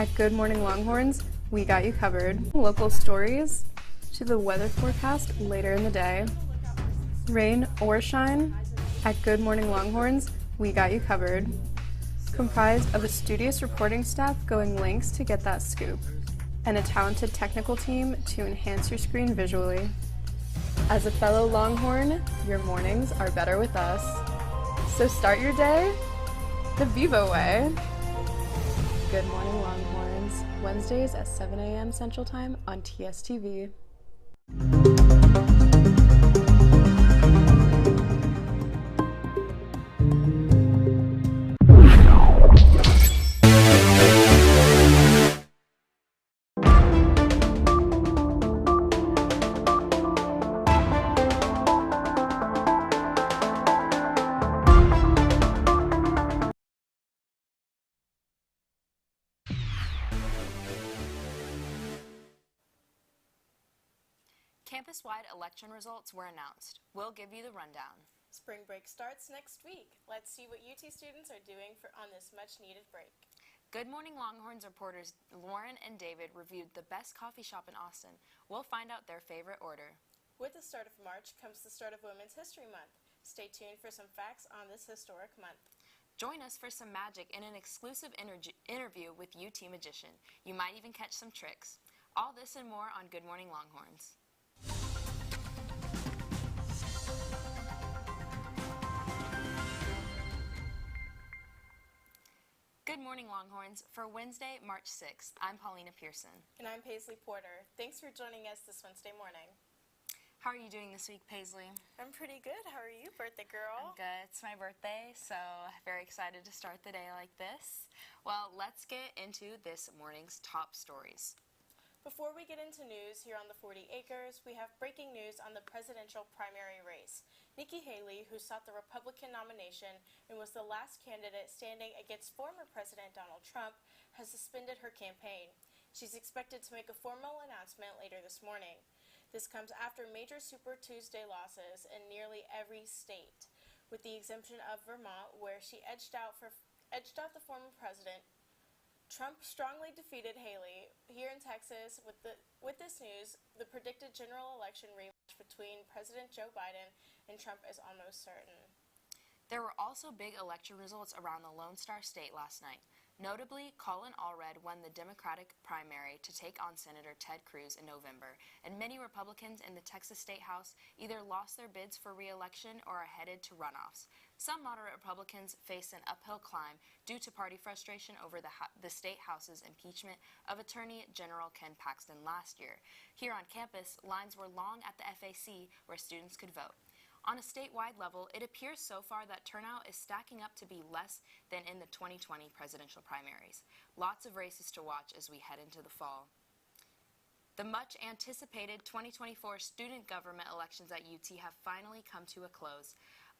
At Good Morning Longhorns, we got you covered. Local stories to the weather forecast later in the day. Rain or shine, at Good Morning Longhorns, we got you covered. Comprised of a studious reporting staff going lengths to get that scoop, and a talented technical team to enhance your screen visually. As a fellow Longhorn, your mornings are better with us. So start your day the Vivo way. Good Morning Longhorns, Wednesdays at 7 a.m. Central Time on TSTV. Campus-wide election results were announced. We'll give you the rundown. Spring break starts next week. Let's see what UT students are doing on this much-needed break. Good Morning Longhorns reporters Lauren and David reviewed the best coffee shop in Austin. We'll find out their favorite order. With the start of March comes the start of Women's History Month. Stay tuned for some facts on this historic month. Join us for some magic in an exclusive interview with UT Magician. You might even catch some tricks. All this and more on Good Morning Longhorns. Good morning, Longhorns. For Wednesday, March 6th, I'm Paulina Pearson. And I'm Paisley Porter. Thanks for joining us this Wednesday morning. How are you doing this week, Paisley? I'm pretty good. How are you, birthday girl? I'm good. It's my birthday, so very excited to start the day like this. Well, let's get into this morning's top stories. Before we get into news here on the 40 Acres, we have breaking news on the presidential primary race. Nikki Haley, who sought the Republican nomination and was the last candidate standing against former President Donald Trump, has suspended her campaign. She's expected to make a formal announcement later this morning. This comes after major Super Tuesday losses in nearly every state, with the exemption of Vermont, where she edged out the former president. Trump strongly defeated Haley. Here in Texas, with this news, the predicted general election rematch between President Joe Biden and Trump is almost certain. There were also big election results around the Lone Star State last night. Notably, Colin Allred won the Democratic primary to take on Senator Ted Cruz in November, and many Republicans in the Texas State House either lost their bids for re-election or are headed to runoffs. Some moderate Republicans face an uphill climb due to party frustration over the State House's impeachment of Attorney General Ken Paxton last year. Here on campus, lines were long at the FAC where students could vote. On a statewide level, it appears so far that turnout is stacking up to be less than in the 2020 presidential primaries. Lots of races to watch as we head into the fall. The much-anticipated 2024 student government elections at UT have finally come to a close.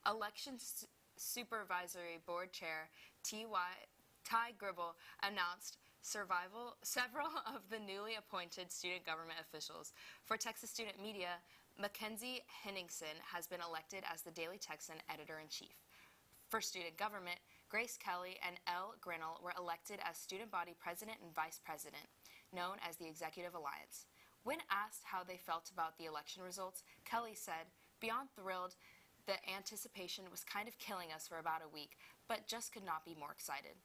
Elections Supervisory Board Chair Ty Gribble announced several of the newly appointed student government officials. For Texas Student Media, Mackenzie Henningsen has been elected as the Daily Texan editor-in-chief. For student government, Grace Kelly and Elle Grinnell were elected as student body president and vice president, known as the Executive Alliance. When asked how they felt about the election results, Kelly said, "Beyond thrilled, the anticipation was kind of killing us for about a week, but just could not be more excited."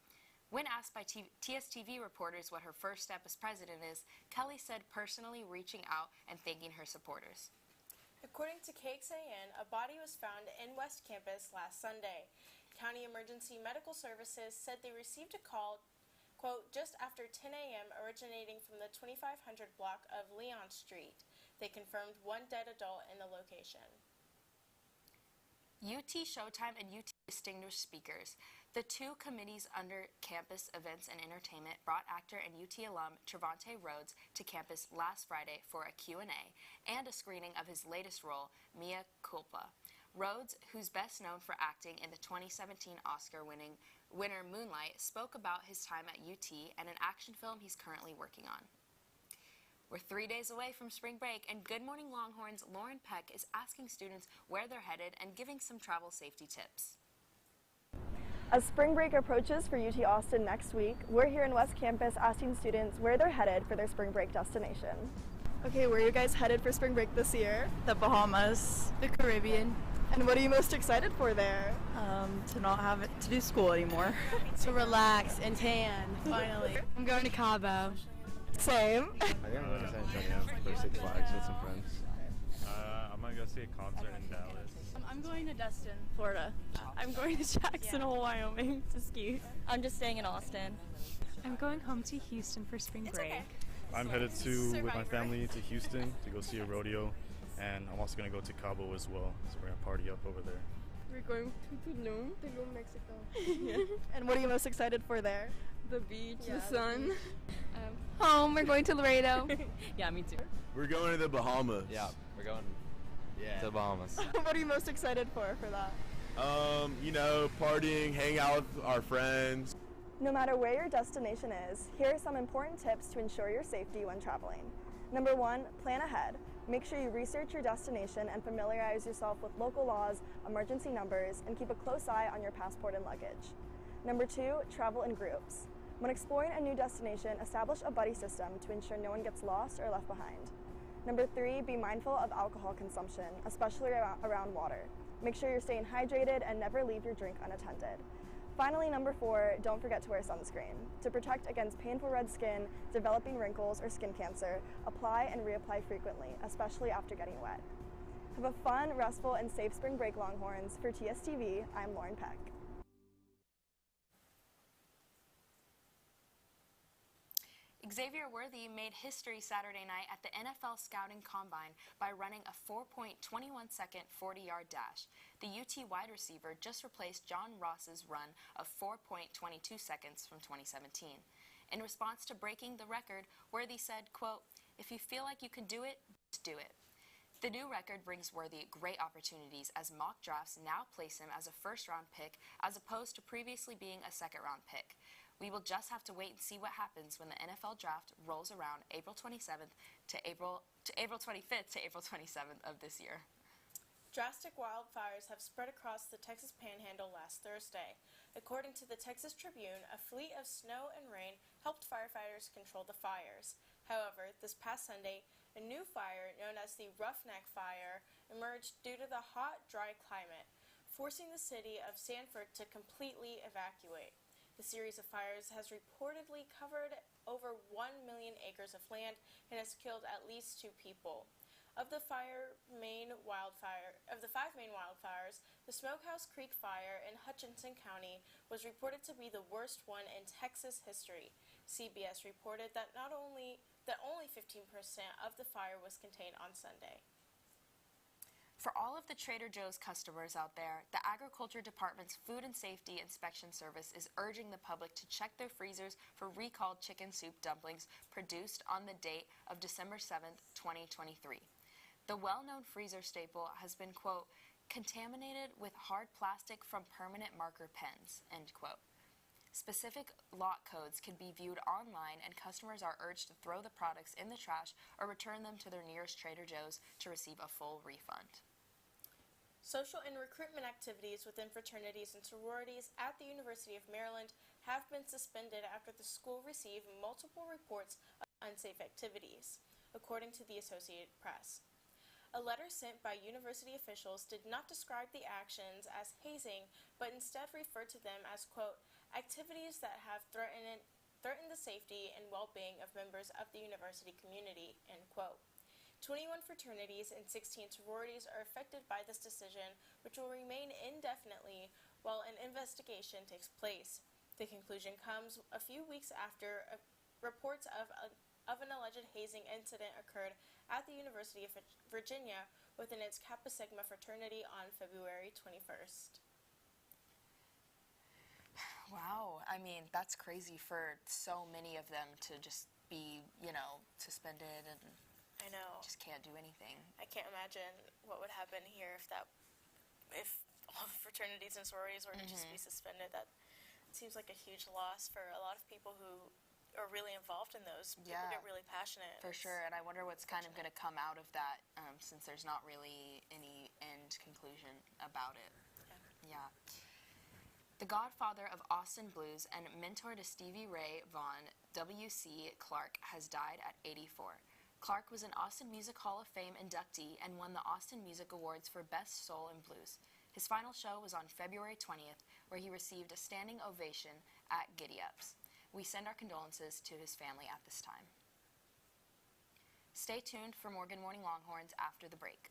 When asked by TSTV reporters what her first step as president is, Kelly said personally reaching out and thanking her supporters. According to KXAN, a body was found in West Campus last Sunday. County Emergency Medical Services said they received a call, quote, just after 10 a.m. originating from the 2500 block of Leon Street. They confirmed one dead adult in the location. UT Showtime and UT Distinguished Speakers. The two committees under Campus Events and Entertainment brought actor and UT alum Trevante Rhodes to campus last Friday for a Q&A and a screening of his latest role, Mea Culpa. Rhodes, who's best known for acting in the 2017 Oscar winner Moonlight, spoke about his time at UT and an action film he's currently working on. We're 3 days away from spring break, and Good Morning Longhorns' Lauren Peck is asking students where they're headed and giving some travel safety tips. As spring break approaches for UT Austin next week, we're here in West Campus asking students where they're headed for their spring break destination. Okay, where are you guys headed for spring break this year? The Bahamas. The Caribbean. And what are you most excited for there? To not have it to do school anymore. To relax and tan, finally. I'm going to Cabo. Same. I think I'm going to San Antonio for Six Flags with some friends. I'm going to go see a concert in Dallas. I'm going to Destin, Florida. I'm going to Jackson Hole, Wyoming to ski. I'm just staying in Austin. I'm going home to Houston for spring break. Okay. I'm headed with my family to Houston to go see a rodeo, and I'm also going to go to Cabo as well, so we're going to party up over there. We're going to Tulum, Mexico. And what are you most excited for there? The beach, the sun. Home, we're going to Laredo. Yeah, me too. We're going to the Bahamas. Yeah, we're going to the Bahamas. What are you most excited for that? Partying, hang out with our friends. No matter where your destination is, here are some important tips to ensure your safety when traveling. Number 1, plan ahead. Make sure you research your destination and familiarize yourself with local laws, emergency numbers, and keep a close eye on your passport and luggage. Number 2, travel in groups. When exploring a new destination, establish a buddy system to ensure no one gets lost or left behind. Number 3, be mindful of alcohol consumption, especially around water. Make sure you're staying hydrated and never leave your drink unattended. Finally, number 4, don't forget to wear sunscreen. To protect against painful red skin, developing wrinkles, or skin cancer, apply and reapply frequently, especially after getting wet. Have a fun, restful, and safe spring break, Longhorns. For TSTV, I'm Lauren Peck. Xavier Worthy made history Saturday night at the NFL Scouting Combine by running a 4.21-second 40-yard dash. The UT wide receiver just replaced John Ross's run of 4.22 seconds from 2017. In response to breaking the record, Worthy said, quote, "If you feel like you can do it, just do it." The new record brings Worthy great opportunities as mock drafts now place him as a first-round pick as opposed to previously being a second-round pick. We will just have to wait and see what happens when the NFL draft rolls around April 25th to April 27th of this year. Drastic wildfires have spread across the Texas Panhandle last Thursday. According to the Texas Tribune, a fleet of snow and rain helped firefighters control the fires. However, this past Sunday, a new fire known as the Roughneck Fire emerged due to the hot, dry climate, forcing the city of Sanford to completely evacuate. The series of fires has reportedly covered over 1 million acres of land and has killed at least 2 people. Of the 5 main wildfires, the Smokehouse Creek Fire in Hutchinson County was reported to be the worst one in Texas history. CBS reported that only 15% of the fire was contained on Sunday. For all of the Trader Joe's customers out there, the Agriculture Department's Food and Safety Inspection Service is urging the public to check their freezers for recalled chicken soup dumplings produced on the date of December 7th, 2023. The well-known freezer staple has been, quote, "contaminated with hard plastic from permanent marker pens," end quote. Specific lot codes can be viewed online, and customers are urged to throw the products in the trash or return them to their nearest Trader Joe's to receive a full refund. Social and recruitment activities within fraternities and sororities at the University of Maryland have been suspended after the school received multiple reports of unsafe activities, according to the Associated Press. A letter sent by university officials did not describe the actions as hazing, but instead referred to them as, quote, "activities that have threatened the safety and well-being of members of the university community," end quote. 21 fraternities and 16 sororities are affected by this decision, which will remain indefinitely while an investigation takes place. The conclusion comes a few weeks after reports of an alleged hazing incident occurred at the University of Virginia within its Kappa Sigma fraternity on February 21st. Wow, I mean, that's crazy for so many of them to just be, suspended and I know. Just can't do anything. I can't imagine what would happen here if all the fraternities and sororities were to just be suspended. That seems like a huge loss for a lot of people who are really involved in those. People get really passionate. For sure, and I wonder what's kind of going to come out of that since there's not really any end conclusion about it. Yeah. The godfather of Austin blues and mentor to Stevie Ray Vaughan, W.C. Clark, has died at 84. Clark was an Austin Music Hall of Fame inductee and won the Austin Music Awards for Best Soul and Blues. His final show was on February 20th, where he received a standing ovation at Giddy Ups. We send our condolences to his family at this time. Stay tuned for more Good Morning Longhorns after the break.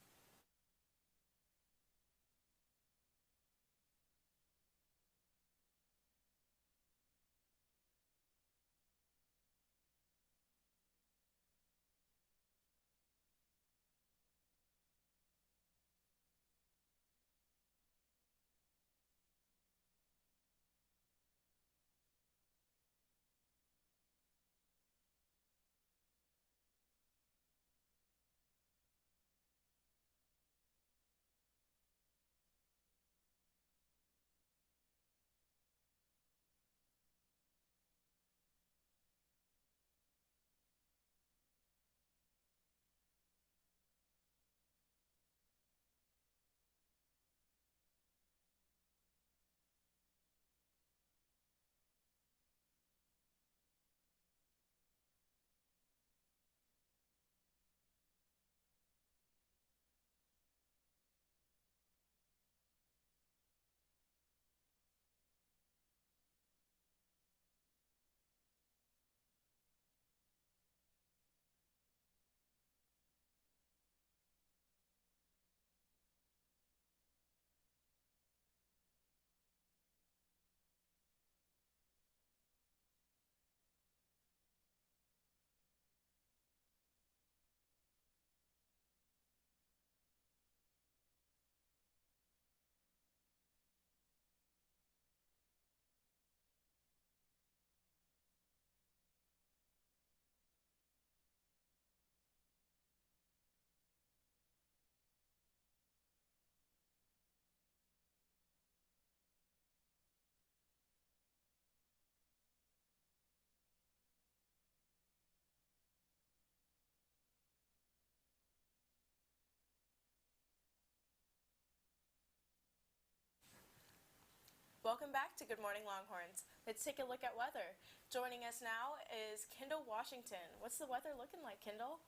Welcome back to Good Morning Longhorns. Let's take a look at weather. Joining us now is Kendall Washington. What's the weather looking like, Kendall?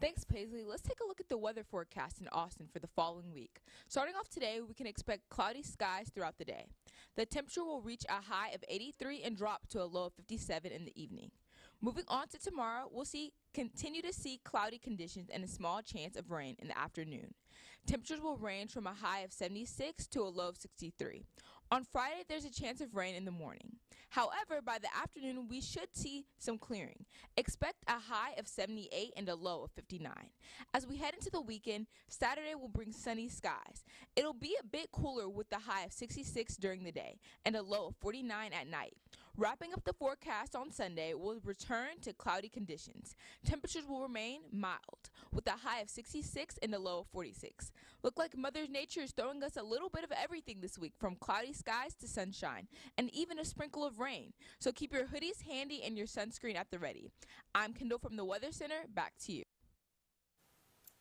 Thanks, Paisley. Let's take a look at the weather forecast in Austin for the following week. Starting off today, we can expect cloudy skies throughout the day. The temperature will reach a high of 83 and drop to a low of 57 in the evening. Moving on to tomorrow, we'll continue to see cloudy conditions and a small chance of rain in the afternoon. Temperatures will range from a high of 76 to a low of 63. On Friday, there's a chance of rain in the morning. However, by the afternoon, we should see some clearing. Expect a high of 78 and a low of 59. As we head into the weekend, Saturday will bring sunny skies. It'll be a bit cooler with a high of 66 during the day and a low of 49 at night. Wrapping up the forecast on Sunday, we'll return to cloudy conditions. Temperatures will remain mild with a high of 66 and a low of 46. Look like Mother Nature is throwing us a little bit of everything this week, from cloudy skies to sunshine and even a sprinkle of rain. So keep your hoodies handy and your sunscreen at the ready. I'm Kendall from the Weather Center. Back to you.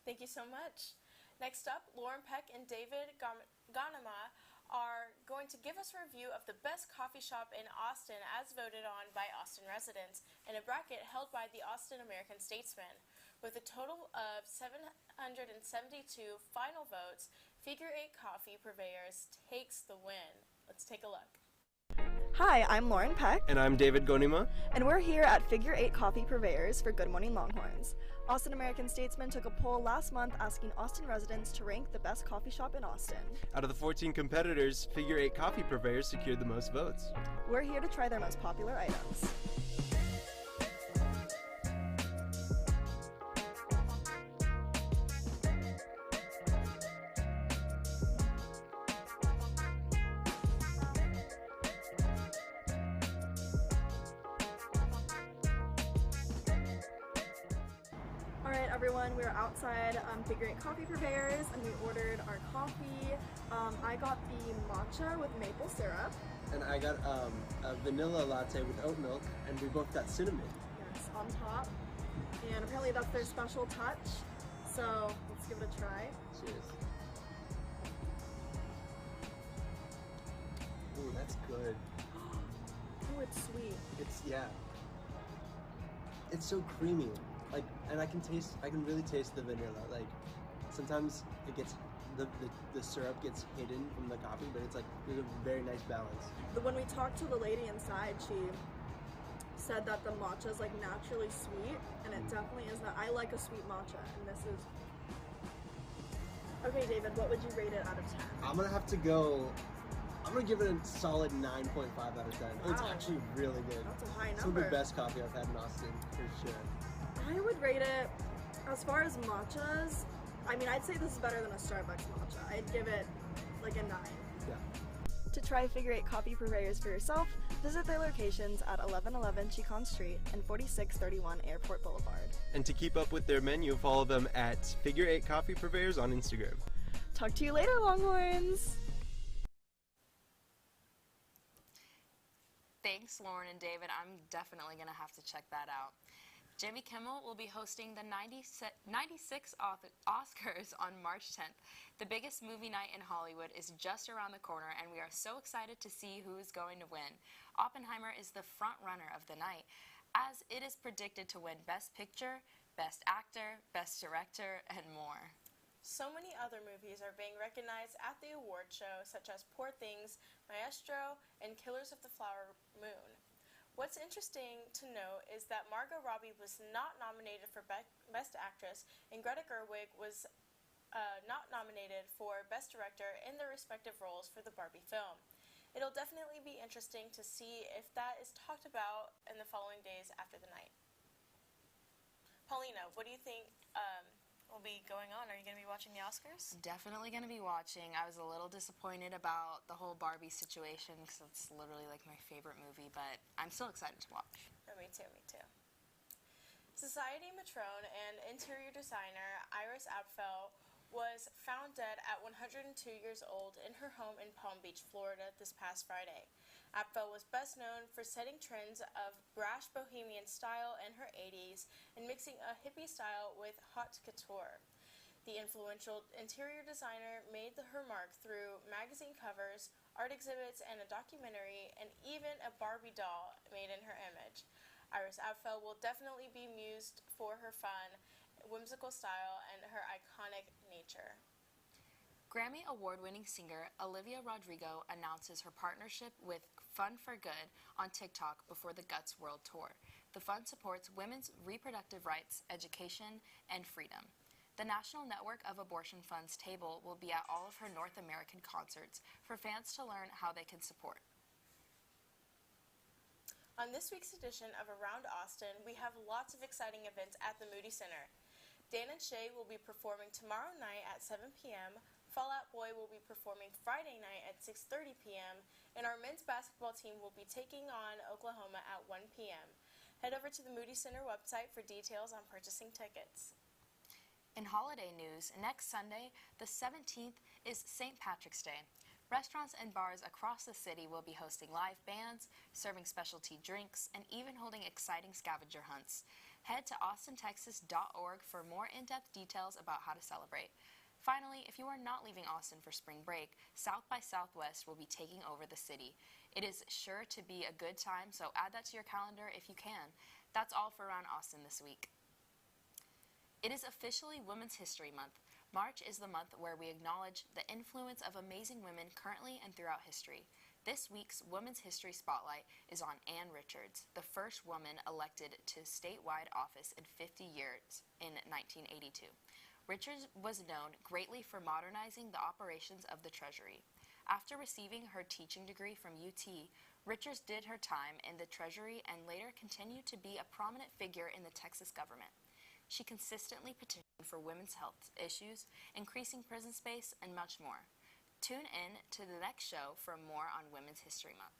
Thank you so much. Next up, Lauren Peck and David Ganema are going to give us a review of the best coffee shop in Austin as voted on by Austin residents in a bracket held by the Austin American Statesman. With a total of 772 final votes, Figure 8 Coffee Purveyors takes the win. Let's take a look. Hi, I'm Lauren Peck. And I'm David Gonima. And we're here at Figure 8 Coffee Purveyors for Good Morning Longhorns. Austin American Statesman took a poll last month asking Austin residents to rank the best coffee shop in Austin. Out of the 14 competitors, Figure 8 Coffee Purveyors secured the most votes. We're here to try their most popular items. Alright everyone, we're outside Figure 8 Coffee Purveyors and we ordered our coffee. I got the matcha with maple syrup. And I got a vanilla latte with oat milk, and we both got cinnamon. Yes, on top. And apparently that's their special touch. So let's give it a try. Cheers. Ooh, that's good. Oh, it's sweet. Yeah. It's so creamy. Like, and I can really taste the vanilla. Like, sometimes it gets, the syrup gets hidden from the coffee, but it's like, there's a very nice balance. When we talked to the lady inside, she said that the matcha is like naturally sweet, and it definitely is that. I like a sweet matcha, and this is... Okay, David, what would you rate it out of 10? I'm gonna give it a solid 9.5 out of 10. Wow. It's actually really good. That's a high number. Some of the best coffee I've had in Austin, for sure. I would rate it, as far as matchas, I mean, I'd say this is better than a Starbucks matcha. I'd give it like a 9. Yeah. To try Figure 8 coffee purveyors for yourself, visit their locations at 1111 Chicon Street and 4631 Airport Boulevard. And to keep up with their menu, follow them at Figure 8 Coffee Purveyors on Instagram. Talk to you later, Longhorns! Thanks, Lauren and David. I'm definitely going to have to check that out. Jimmy Kimmel will be hosting the 96 Oscars on March 10th. The biggest movie night in Hollywood is just around the corner, and we are so excited to see who is going to win. Oppenheimer is the front runner of the night, as it is predicted to win Best Picture, Best Actor, Best Director, and more. So many other movies are being recognized at the award show, such as Poor Things, Maestro, and Killers of the Flower Moon. What's interesting to note is that Margot Robbie was not nominated for Best Actress, and Greta Gerwig was not nominated for Best Director in their respective roles for the Barbie film. It'll definitely be interesting to see if that is talked about in the following days after the night. Paulina, what do you think will be going on? Are you going to be watching the Oscars? Definitely going to be watching. I was a little disappointed about the whole Barbie situation because it's literally like my favorite movie, but I'm still excited to watch. Oh, me too. Society matrone and interior designer Iris Apfel was found dead at 102 years old in her home in Palm Beach, Florida this past Friday. Apfel was best known for setting trends of brash bohemian style in her 80s and mixing a hippie style with haute couture. The influential interior designer made her mark through magazine covers, art exhibits, and a documentary, and even a Barbie doll made in her image. Iris Apfel will definitely be mused for her fun, whimsical style, and her iconic nature. Grammy award-winning singer Olivia Rodrigo announces her partnership with Fun for Good on TikTok before the Guts World Tour. The fund supports women's reproductive rights, education, and freedom. The National Network of Abortion Funds table will be at all of her North American concerts for fans to learn how they can support. On this week's edition of Around Austin, we have lots of exciting events at the Moody Center. Dan and Shay will be performing tomorrow night at 7 p.m., Fall Out Boy will be performing Friday night at 6:30 p.m., and our men's basketball team will be taking on Oklahoma at 1 p.m. Head over to the Moody Center website for details on purchasing tickets. In holiday news, next Sunday, the 17th, is St. Patrick's Day. Restaurants and bars across the city will be hosting live bands, serving specialty drinks, and even holding exciting scavenger hunts. Head to austintexas.org for more in-depth details about how to celebrate. Finally, if you are not leaving Austin for spring break, South by Southwest will be taking over the city. It is sure to be a good time, so add that to your calendar if you can. That's all for Around Austin this week. It is officially Women's History Month. March is the month where we acknowledge the influence of amazing women currently and throughout history. This week's Women's History Spotlight is on Ann Richards, the first woman elected to statewide office in 50 years in 1982. Richards was known greatly for modernizing the operations of the Treasury. After receiving her teaching degree from UT, Richards did her time in the Treasury and later continued to be a prominent figure in the Texas government. She consistently petitioned for women's health issues, increasing prison space, and much more. Tune in to the next show for more on Women's History Month.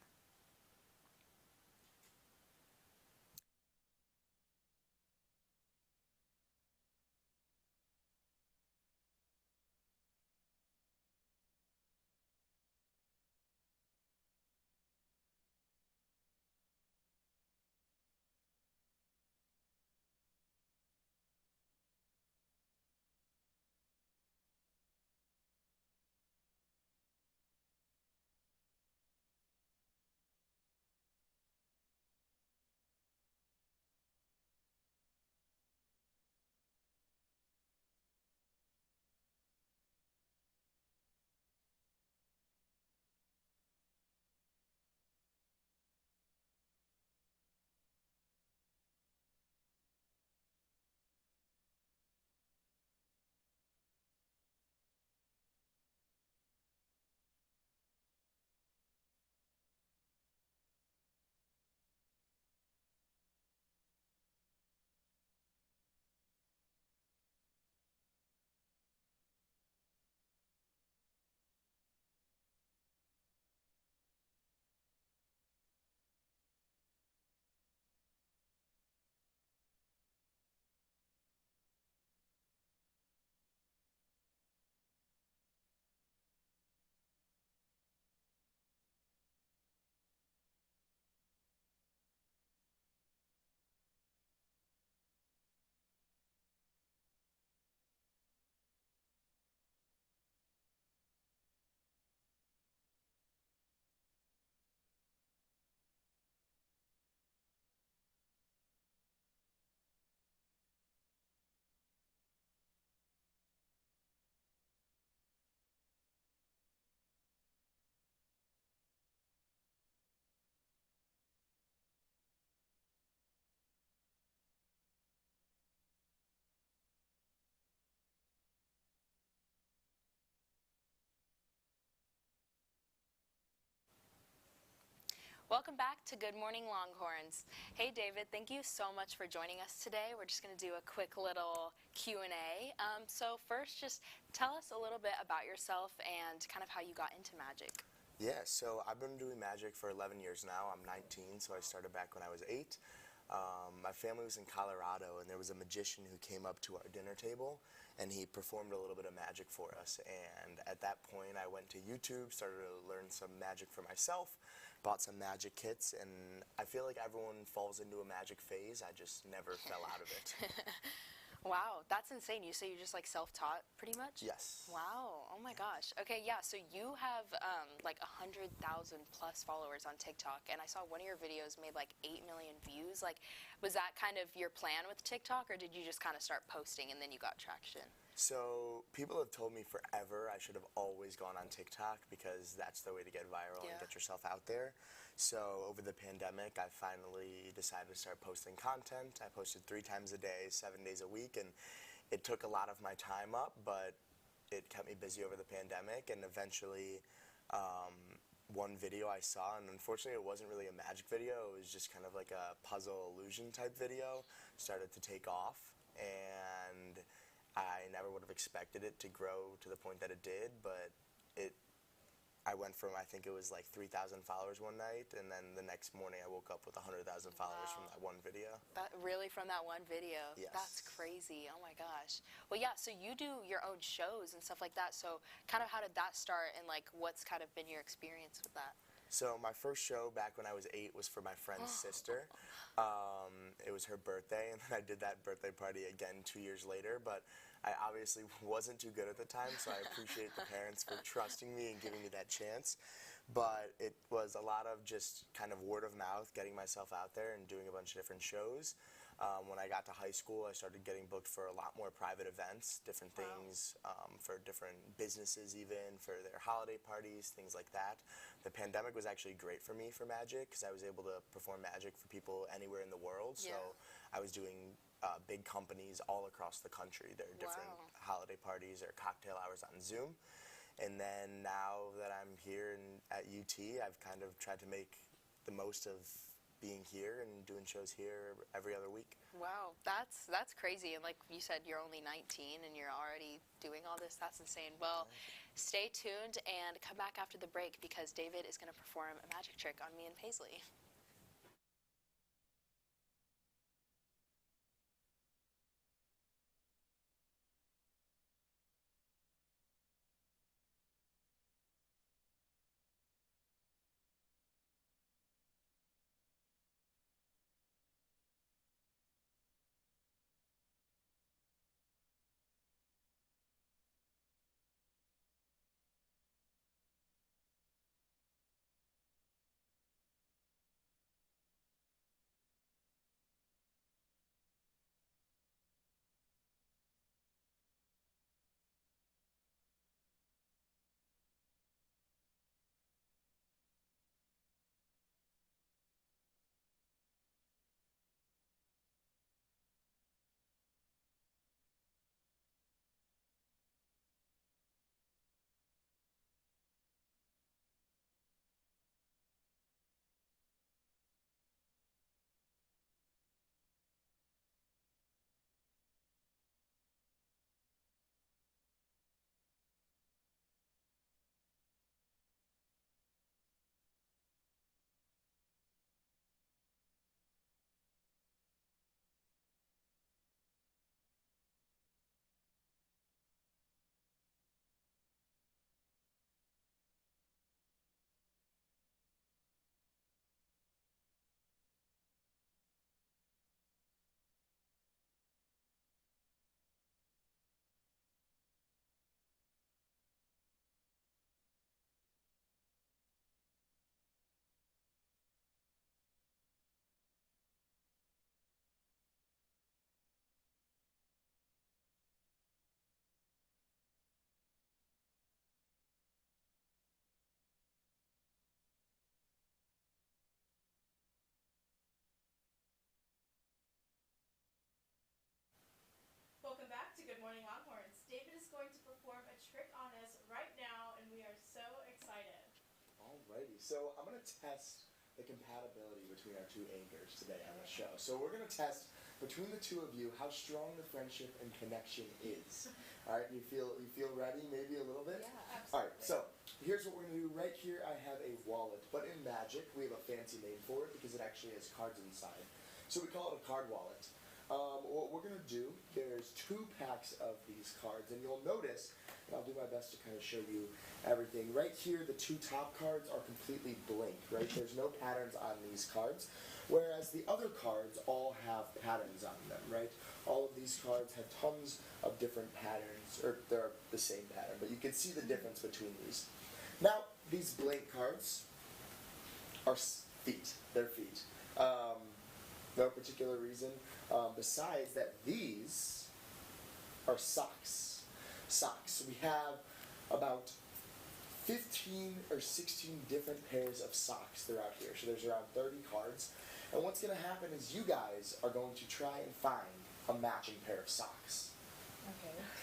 Welcome back to Good Morning Longhorns. Hey David, thank you so much for joining us today. We're just going to do a quick little Q&A. So first, just tell us a little bit about yourself and kind of how you got into magic. Yeah, so I've been doing magic for 11 years now. I'm 19, so I started back when I was 8. My family was in Colorado, and there was a magician who came up to our dinner table, and he performed a little bit of magic for us. And at that point, I went to YouTube, started to learn some magic for myself, bought some magic kits, and I feel like everyone falls into a magic phase. I just never fell out of it. Wow, that's insane. You say you're just like self-taught pretty much? Yes. Wow, oh my gosh. Okay, yeah, so you have like 100,000 plus followers on TikTok, and I saw one of your videos made like 8 million views. Like, was that kind of your plan with TikTok, or did you just kind of start posting and then you got traction? So people have told me forever I should have always gone on TikTok because that's the way to get viral and get yourself out there. So over the pandemic, I finally decided to start posting content. I posted 3 times a day, 7 days a week, and it took a lot of my time up, but it kept me busy over the pandemic. And eventually, one video I saw, and unfortunately it wasn't really a magic video, it was just kind of like a puzzle illusion type video, started to take off, and I never would have expected it to grow to the point that it did, but I went from, I think it was like 3,000 followers one night, and then the next morning I woke up with 100,000 followers from that one video. Really from that one video? Yes. That's crazy. Oh my gosh. Well, yeah, so you do your own shows and stuff like that, so kind of how did that start, and like what's kind of been your experience with that? So my first show back when I was 8 was for my friend's sister. It was her birthday, and then I did that birthday party again 2 years later, but I obviously wasn't too good at the time, so I appreciate the parents for trusting me and giving me that chance. But it was a lot of just kind of word of mouth, getting myself out there and doing a bunch of different shows. When I got to high school, I started getting booked for a lot more private events, different things, for different businesses even, for their holiday parties, things like that. The pandemic was actually great for me for magic because I was able to perform magic for people anywhere in the world. So I was doing big companies all across the country. There are different holiday parties or cocktail hours on Zoom. And then now that I'm here at UT, I've kind of tried to make the most of being here and doing shows here every other week. Wow, that's crazy. And like you said, you're only 19 and you're already doing all this. That's insane. Well, stay tuned and come back after the break because David is going to perform a magic trick on me and Paisley. Welcome back to Good Morning Longhorns. David is going to perform a trick on us right now, and we are so excited. Alrighty, so I'm going to test the compatibility between our two anchors today on the show. So we're going to test between the two of you how strong the friendship and connection is. All right, you feel ready? Maybe a little bit? Yeah, absolutely. All right, so here's what we're going to do. Right here I have a wallet, but in Magic we have a fancy name for it because it actually has cards inside. So we call it a card wallet. What we're going to do, there's 2 packs of these cards, and you'll notice, and I'll do my best to kind of show you everything. Right here, the 2 top cards are completely blank, right? There's no patterns on these cards, whereas the other cards all have patterns on them, right? All of these cards have tons of different patterns, or they're the same pattern, but you can see the difference between these. Now, these blank cards are feet. They're feet. No particular reason, besides that these are socks. Socks. We have about 15 or 16 different pairs of socks throughout here. So there's around 30 cards. And what's going to happen is you guys are going to try and find a matching pair of socks.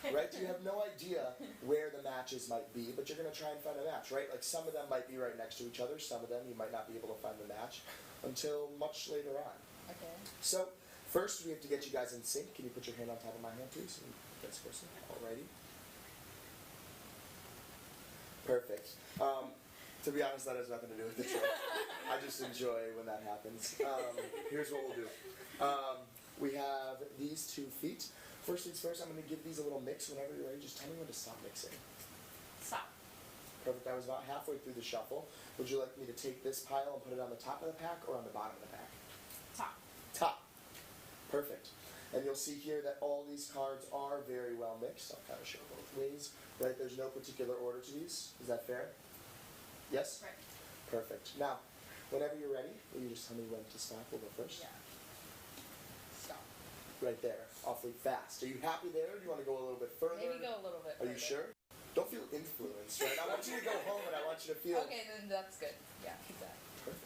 Okay. Right? You have no idea where the matches might be, but you're going to try and find a match, right? Like some of them might be right next to each other. Some of them you might not be able to find the match until much later on. Okay. So, first we have to get you guys in sync. Can you put your hand on top of my hand, please? And vice versa. Alrighty. Perfect. To be honest, that has nothing to do with the show. I just enjoy when that happens. Here's what we'll do. We have these 2 feet. First things first, I'm going to give these a little mix. Whenever you're ready, just tell me when to stop mixing. Stop. Perfect. I was about halfway through the shuffle. Would you like me to take this pile and put it on the top of the pack or on the bottom of the pack? Top. Top. Perfect. And you'll see here that all these cards are very well mixed. I'll kind of show both ways. Right? There's no particular order to these. Is that fair? Yes? Right. Perfect. Now, whenever you're ready, will you just tell me when to stop? We'll go first. Yeah. Stop. Right there. Awfully fast. Are you happy there? Or do you want to go a little bit further? Maybe go a little bit Are you sure? Don't feel influenced, right? I want you to go home and I want you to feel... Okay, then that's good. Yeah, keep that. Perfect.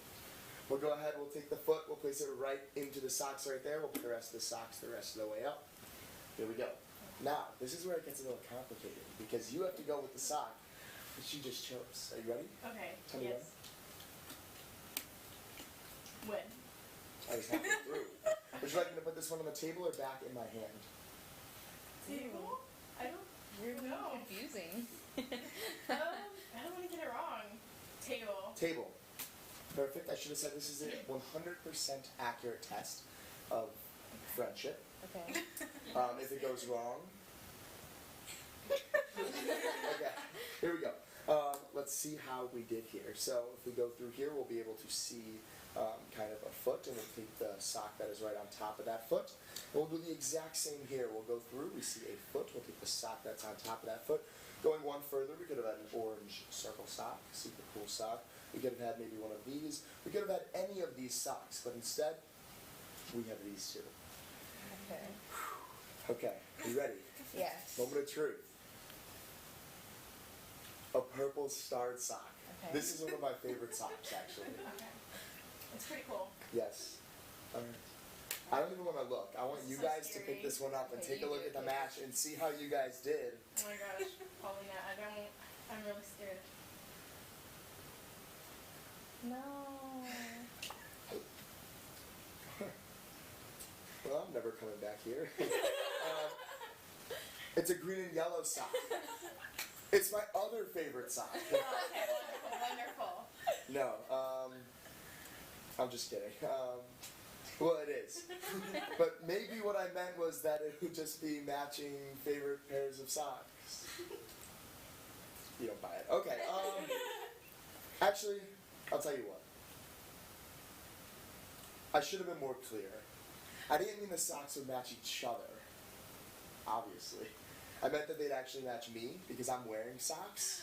We'll go ahead, we'll take the foot, we'll place it right into the socks right there. We'll put the rest of the socks the rest of the way up. Here we go. Now, this is where it gets a little complicated because you have to go with the sock that she just chose. Are you ready? Okay. Tell me yes. When? I was halfway through. Would you like me to put this one on the table or back in my hand? Table? I don't know. Confusing. I don't want to get it wrong. Table. Table. Perfect. I should have said this is a 100% accurate test of friendship. Okay. If it goes wrong. Okay. Here we go. Let's see how we did here. So if we go through here, we'll be able to see kind of a foot, and we'll take the sock that is right on top of that foot. And we'll do the exact same here. We'll go through, we see a foot, we'll take the sock that's on top of that foot. Going one further, we could have had an orange circle sock, super cool sock. We could have had maybe one of these. We could have had any of these socks, but instead, we have these 2. Okay. Okay, you ready? Yes. Moment of truth. A purple starred sock. Okay. This is one of my favorite socks, actually. Okay. It's pretty cool. Yes. All right. I don't even want to look. I want you So guys to scary. pick this one up and Okay, take a you look do at the it. match and see how you guys did. Oh my gosh, Paulina, I'm really scared. No. Well, I'm never coming back here. It's a green and yellow sock. It's my other favorite sock. Okay, wonderful. No, I'm just kidding. Well, it is. But maybe what I meant was that it would just be matching favorite pairs of socks. You don't buy it. Okay, actually, I'll tell you what. I should have been more clear. I didn't mean the socks would match each other, obviously. I meant that they'd actually match me, because I'm wearing socks.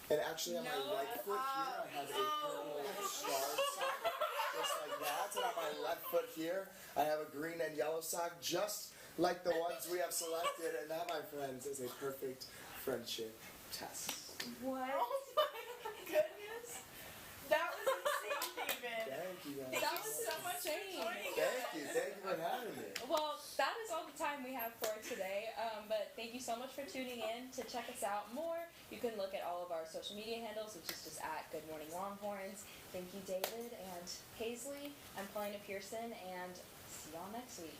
And actually on my right foot here, I have a purple starred sock, just like that. And on my left foot here, I have a green and yellow sock, just like the ones we have selected. And that, my friends, is a perfect friendship test. What? Oh my goodness. That was insane, David. Thank you guys. Thank you so much for joining us. Thank you for having me. Well, that is all the time we have for today, but thank you so much for tuning in. To check us out more, you can look at all of our social media handles, which is just at Good Morning Longhorns. Thank you, David and Paisley. I'm Paulina Pearson, and see y'all next week.